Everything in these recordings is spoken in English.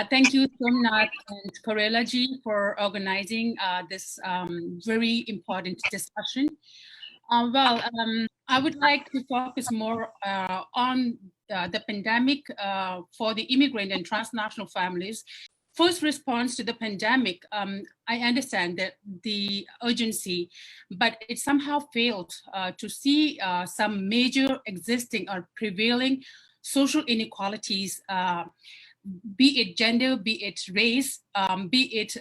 Thank you, Somnath and Corella ji, for organizing this very important discussion. I would like to focus more on the pandemic for the immigrant and transnational families. First response to the pandemic, I understand that the urgency, but it somehow failed to see some major existing or prevailing social inequalities, be it gender, be it race, be it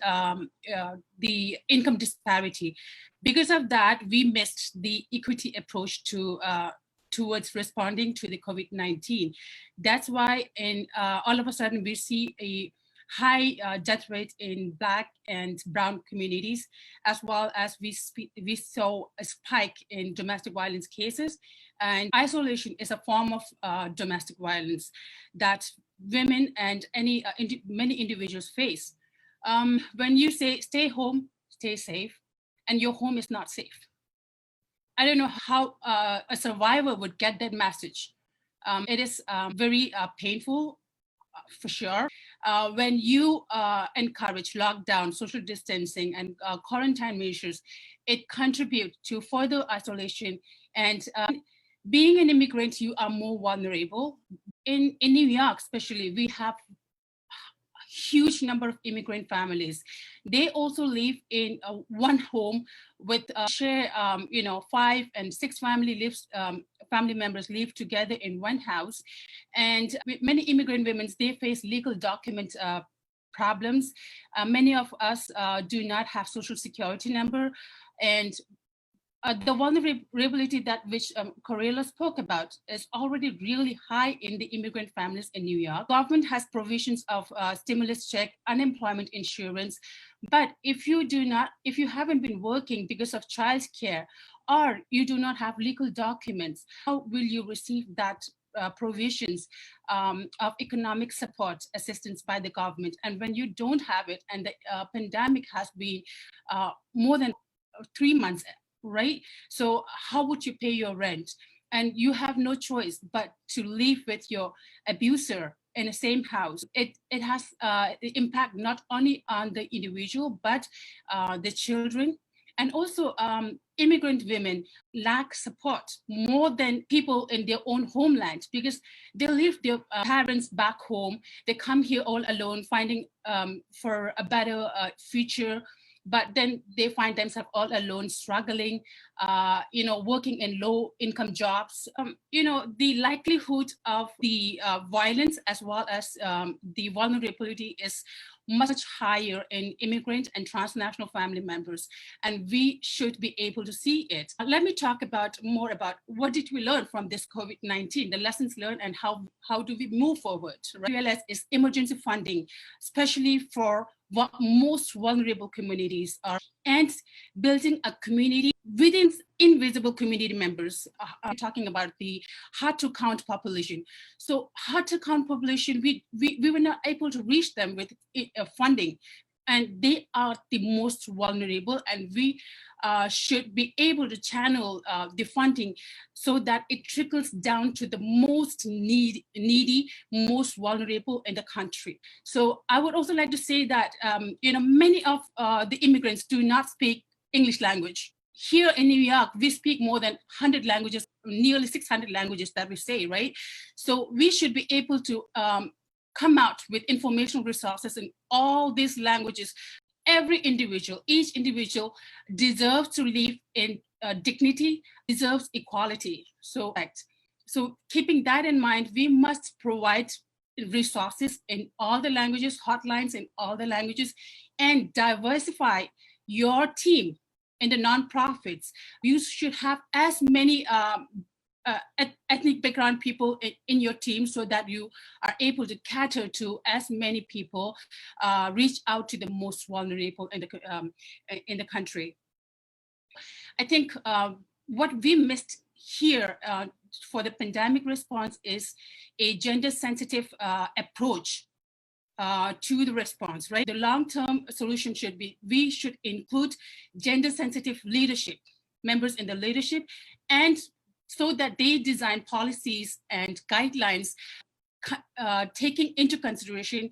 the income disparity. Because of that, we missed the equity approach to towards responding to the COVID-19. That's why all of a sudden we see a high death rate in Black and Brown communities, as well as we saw a spike in domestic violence cases. And isolation is a form of domestic violence that women and many individuals face. When you say stay home, stay safe, and your home is not safe. I don't know how a survivor would get that message. It is very painful, for sure. When you encourage lockdown, social distancing, and quarantine measures, it contributes to further isolation. And being an immigrant, you are more vulnerable. In New York, especially, we have huge number of immigrant families. They also live in one home with share, 5 and 6 family members live together in one house. And many immigrant women, they face legal document problems. Many of us do not have social security number. And the vulnerability that which Corella spoke about is already really high in the immigrant families in New York. Government has provisions of stimulus check, unemployment insurance, but if you haven't been working because of childcare, or you do not have legal documents, how will you receive that provisions of economic support assistance by the government? And when you don't have it, and the pandemic has been more than 3 months, right? So how would you pay your rent? And you have no choice but to live with your abuser in the same house. It has impact not only on the individual, but the children. And also immigrant women lack support more than people in their own homeland, because they leave their parents back home. They come here all alone, finding for a better future, but then they find themselves all alone, struggling, working in low income jobs. The likelihood of the violence as well as the vulnerability is much higher in immigrant and transnational family members, and we should be able to see it. Let me talk more about what did we learn from this COVID-19, the lessons learned, and how do we move forward. Right? Realize is emergency funding, especially for what most vulnerable communities are, and building a community within invisible community members. I'm talking about the hard to count population. So hard to count population, we were not able to reach them with funding, and they are the most vulnerable, and we should be able to channel the funding so that it trickles down to the most needy, most vulnerable in the country. So I would also like to say that many of the immigrants do not speak English language. Here in New York, we speak more than 100 languages, nearly 600 languages that we say, right? So we should be able to come out with informational resources in all these languages. Each individual deserves to live in dignity, deserves equality. So keeping that in mind, we must provide resources in all the languages, hotlines in all the languages, and diversify your team in the nonprofits. You should have as many ethnic background people in your team so that you are able to cater to as many people, reach out to the most vulnerable in the country. I think what we missed here for the pandemic response is a gender-sensitive approach to the response, right? The long-term solution should be, we should include gender-sensitive leadership, members in the leadership, and so that they design policies and guidelines taking into consideration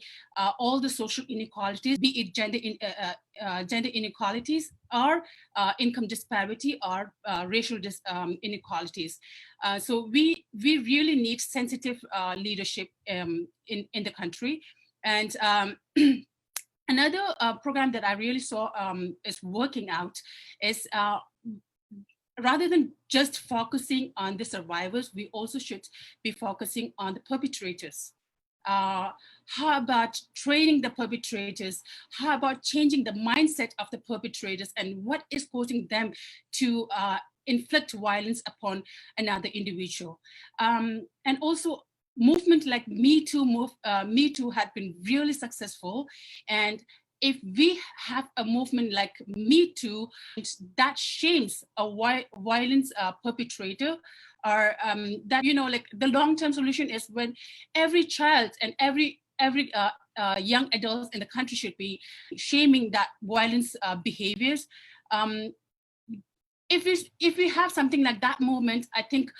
all the social inequalities, be it gender inequalities or income disparity or racial inequalities. So we really need sensitive leadership in the country. And another program that I really saw is working out is rather than just focusing on the survivors, we also should be focusing on the perpetrators. How about training the perpetrators? How about changing the mindset of the perpetrators and what is causing them to inflict violence upon another individual? And also, movement like Me Too had been really successful. And if we have a movement like Me Too that shames a violence perpetrator, or that, like the long-term solution is when every child and every young adult in the country should be shaming that violence behaviors. If we have something like that movement, I think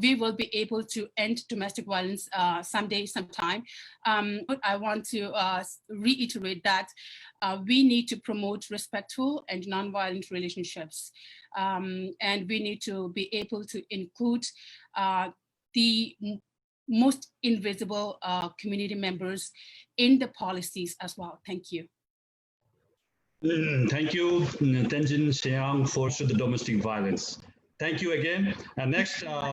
we will be able to end domestic violence someday, sometime. But I want to reiterate that we need to promote respectful and nonviolent relationships. And we need to be able to include the most invisible community members in the policies as well. Thank you. Thank you, Tenzin Seang, for the domestic violence. Thank you again. And next.